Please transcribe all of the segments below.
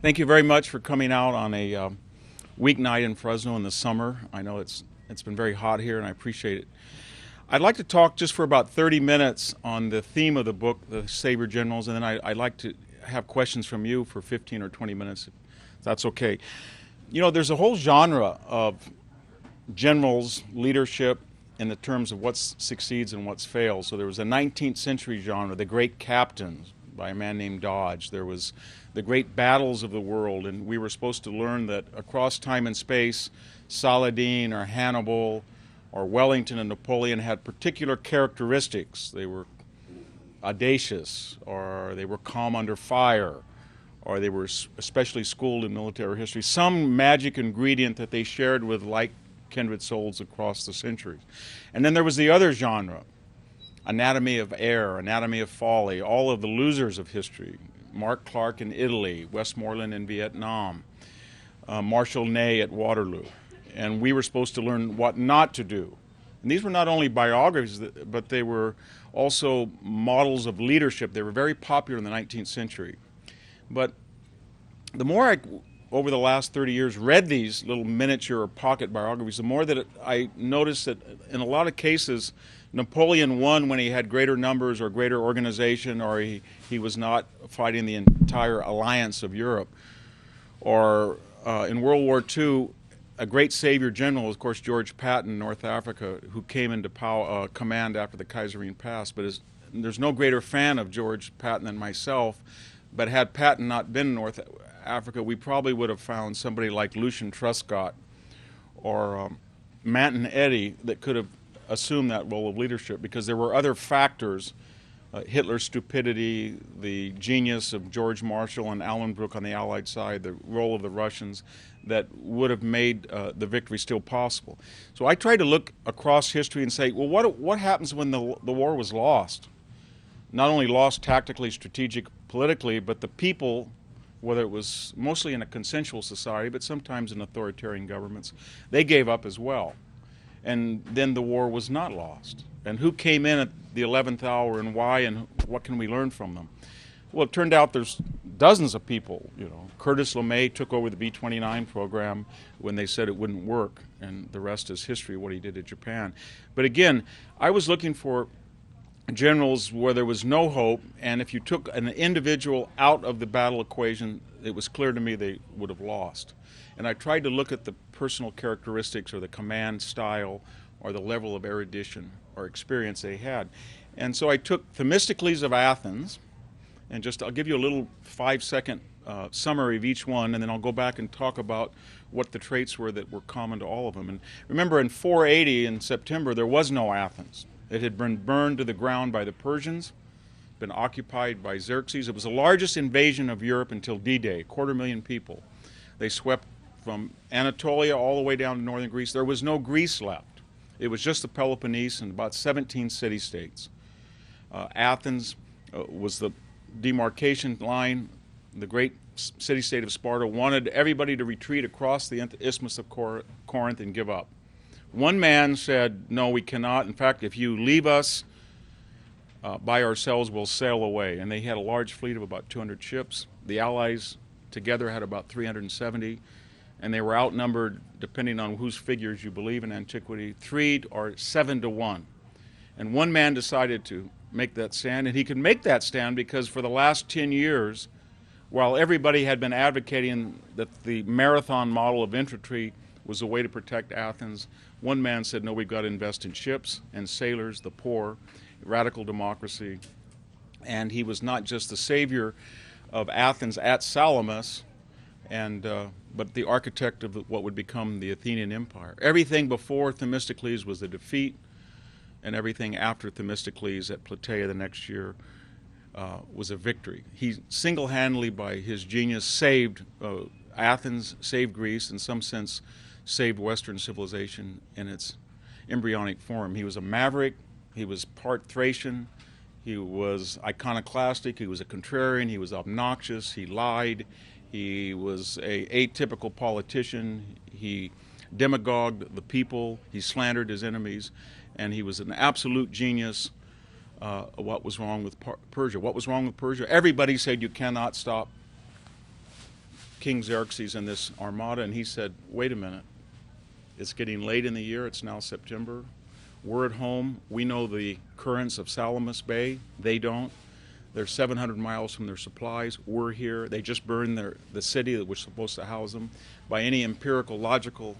Thank you very much for coming out on a weeknight in Fresno in the summer. I know it's been very hot here, and I appreciate it. I'd like to talk just for about 30 minutes on the theme of the book, the Savior Generals, and then I'd like to have questions from you for 15 or 20 minutes, if that's okay. You know, there's a whole genre of generals, leadership, in the terms of what succeeds and what fails. So there was a 19th century genre, the Great Captains, by a man named Dodge. There was the great battles of the world, and we were supposed to learn that across time and space, Saladin or Hannibal or Wellington and Napoleon had particular characteristics. They were audacious, or they were calm under fire, or they were especially schooled in military history. Some magic ingredient that they shared with like kindred souls across the centuries. And then there was the other genre, anatomy of error, anatomy of folly, all of the losers of history. Mark Clark in Italy, Westmoreland in Vietnam, Marshal Ney at Waterloo. And we were supposed to learn what not to do. And these were not only biographies, but they were also models of leadership. They were very popular in the 19th century. But the more I, over the last 30 years, read these little miniature or pocket biographies, the more that I noticed that in a lot of cases, Napoleon won when he had greater numbers or greater organization, or he was not fighting the entire alliance of Europe. Or in World War II, a great savior general was, of course, George Patton, North Africa, who came into command after the Kaiserine passed. But there's no greater fan of George Patton than myself. But had Patton not been in North Africa, we probably would have found somebody like Lucian Truscott or Manton Eddy that could have assumed that role of leadership, because there were other factors, Hitler's stupidity, the genius of George Marshall and Allenbrook on the Allied side, the role of the Russians, that would have made the victory still possible. So I tried to look across history and say, well, what happens when the war was lost? Not only lost tactically, strategic, politically, but the people, whether it was mostly in a consensual society, but sometimes in authoritarian governments, they gave up as well. And then the war was not lost. And who came in at the 11th hour and why, and what can we learn from them? Well, it turned out there's dozens of people. You know, Curtis LeMay took over the B-29 program when they said it wouldn't work, and the rest is history, what he did at Japan. But again, I was looking for generals where there was no hope, and if you took an individual out of the battle equation, it was clear to me they would have lost. And I tried to look at the personal characteristics or the command style or the level of erudition or experience they had. And so I took Themistocles of Athens, and I'll give you a little 5-second summary of each one, and then I'll go back and talk about what the traits were that were common to all of them. And remember, in 480 in September, there was no Athens. It had been burned to the ground by the Persians, been occupied by Xerxes. It was the largest invasion of Europe until D-Day, 250,000 people. They swept from Anatolia all the way down to northern Greece. There was no Greece left. It was just the Peloponnese and about 17 city-states. Athens was the demarcation line. The great city-state of Sparta wanted everybody to retreat across the Isthmus of Corinth and give up. One man said, no, we cannot. In fact, if you leave us by ourselves, we'll sail away. And they had a large fleet of about 200 ships. The Allies together had about 370. And they were outnumbered, depending on whose figures you believe in antiquity, 3 or 7 to 1. And one man decided to make that stand, and he could make that stand because for the last 10 years, while everybody had been advocating that the marathon model of infantry was a way to protect Athens, one man said, no, we've got to invest in ships and sailors, the poor, radical democracy. And he was not just the savior of Athens at Salamis, but the architect of what would become the Athenian Empire. Everything before Themistocles was a defeat, and everything after Themistocles at Plataea the next year was a victory. He single-handedly, by his genius, saved Athens, saved Greece, in some sense saved Western civilization in its embryonic form. He was a maverick, he was part Thracian, he was iconoclastic, he was a contrarian, he was obnoxious, he lied, he was an atypical politician, he demagogued the people, he slandered his enemies, and he was an absolute genius. What was wrong with Persia? What was wrong with Persia? Everybody said you cannot stop King Xerxes and this armada, and he said, wait a minute, it's getting late in the year, it's now September. We're at home, we know the currents of Salamis Bay, they don't. They're 700 miles from their supplies, we're here. They just burned the city that was supposed to house them. By any empirical, logical,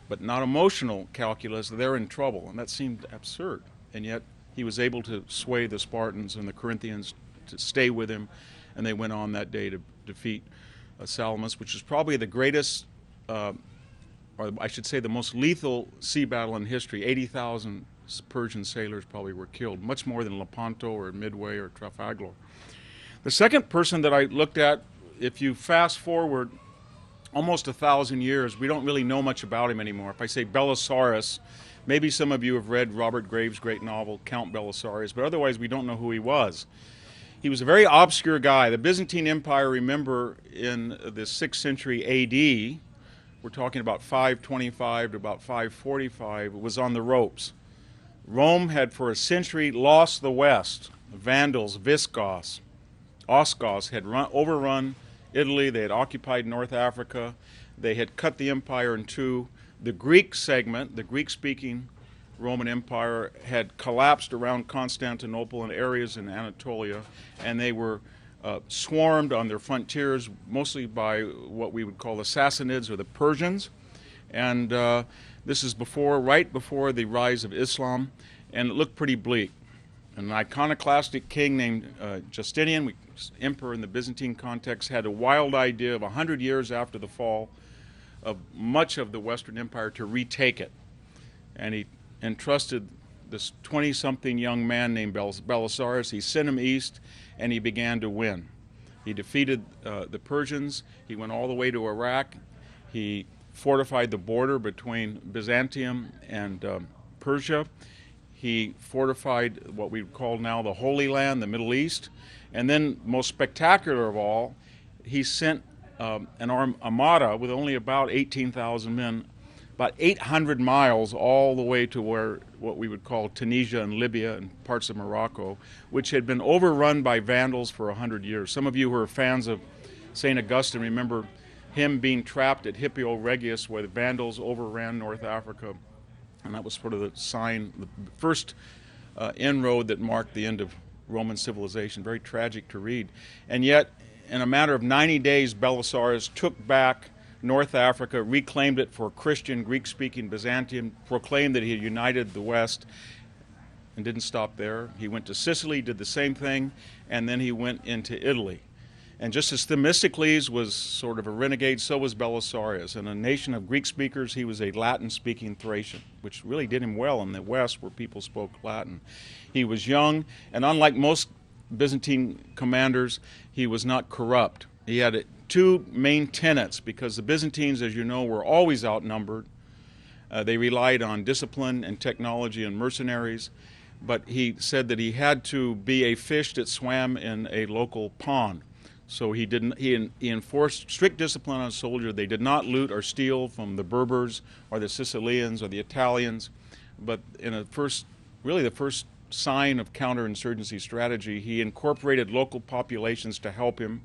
but not emotional calculus, they're in trouble, and that seemed absurd. And yet he was able to sway the Spartans and the Corinthians to stay with him, and they went on that day to defeat Salamis, which is probably the greatest, or I should say the most lethal sea battle in history. 80,000 Persian sailors probably were killed, much more than Lepanto or Midway or Trafalgar. The second person that I looked at, if you fast forward almost 1,000 years, we don't really know much about him anymore. If I say Belisarius, maybe some of you have read Robert Graves' great novel, Count Belisarius, but otherwise we don't know who he was. He was a very obscure guy. The Byzantine Empire, remember, in the 6th century A.D., we're talking about 525 to about 545, was on the ropes. Rome had for a century lost the West. The Vandals, Visigoths, Ostrogoths had overrun Italy. They had occupied North Africa. They had cut the empire in two. The Greek segment, the Greek-speaking Roman Empire, had collapsed around Constantinople and areas in Anatolia, and they were swarmed on their frontiers mostly by what we would call the Sassanids or the Persians. And this is right before the rise of Islam, and it looked pretty bleak. An iconoclastic king named Justinian, emperor in the Byzantine context, had a wild idea of 100 years after the fall of much of the Western Empire to retake it. And he entrusted this 20-something young man named Belisarius. He sent him east, and he began to win. He defeated the Persians. He went all the way to Iraq. He fortified the border between Byzantium and Persia. He fortified what we call now the Holy Land, the Middle East. And then, most spectacular of all, he sent an armada with only about 18,000 men, about 800 miles all the way to where what we would call Tunisia and Libya and parts of Morocco, which had been overrun by Vandals for 100 years. Some of you who are fans of St. Augustine remember him being trapped at Hippio Regius, where the Vandals overran North Africa, and that was sort of the sign, the first inroad that marked the end of Roman civilization. Very tragic to read. And yet, in a matter of 90 days, Belisarius took back North Africa, reclaimed it for Christian, Greek-speaking Byzantium, proclaimed that he had united the West, and didn't stop there. He went to Sicily, did the same thing, and then he went into Italy. And just as Themistocles was sort of a renegade, so was Belisarius. In a nation of Greek speakers, he was a Latin-speaking Thracian, which really did him well in the West where people spoke Latin. He was young, and unlike most Byzantine commanders, he was not corrupt. He had two main tenets, because the Byzantines, as you know, were always outnumbered. They relied on discipline and technology and mercenaries, but he said that he had to be a fish that swam in a local pond. So he enforced strict discipline on soldiers. They did not loot or steal from the Berbers or the Sicilians or the Italians. But in the first sign of counterinsurgency strategy, he incorporated local populations to help him,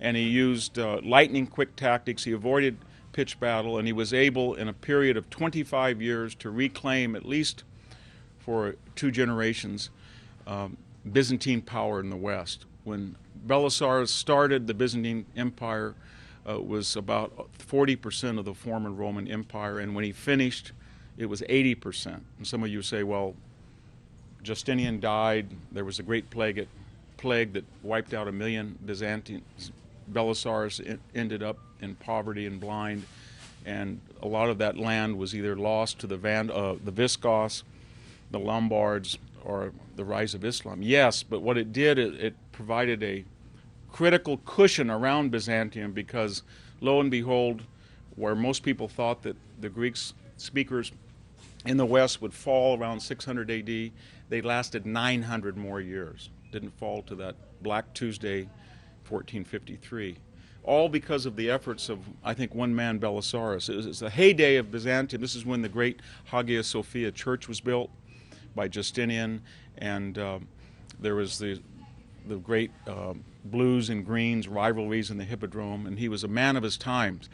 and he used lightning-quick tactics. He avoided pitched battle, and he was able, in a period of 25 years, to reclaim, at least for 2 generations, Byzantine power in the West. When Belisarius started, the Byzantine Empire was about 40% of the former Roman Empire, and when he finished, it was 80%. And some of you say, well, Justinian died, there was a great plague that wiped out 1 million Byzantines. Belisarius ended up in poverty and blind, and a lot of that land was either lost to the Visigoths, the Lombards, or the rise of Islam. Yes, but what it did, it provided a critical cushion around Byzantium, because lo and behold, where most people thought that the Greek speakers in the West would fall around 600 AD, they lasted 900 more years. Didn't fall to that Black Tuesday, 1453. All because of the efforts of, I think, one man, Belisarius. It was the heyday of Byzantium. This is when the great Hagia Sophia church was built by Justinian, and there was the the great blues and greens rivalries in the Hippodrome, and he was a man of his times.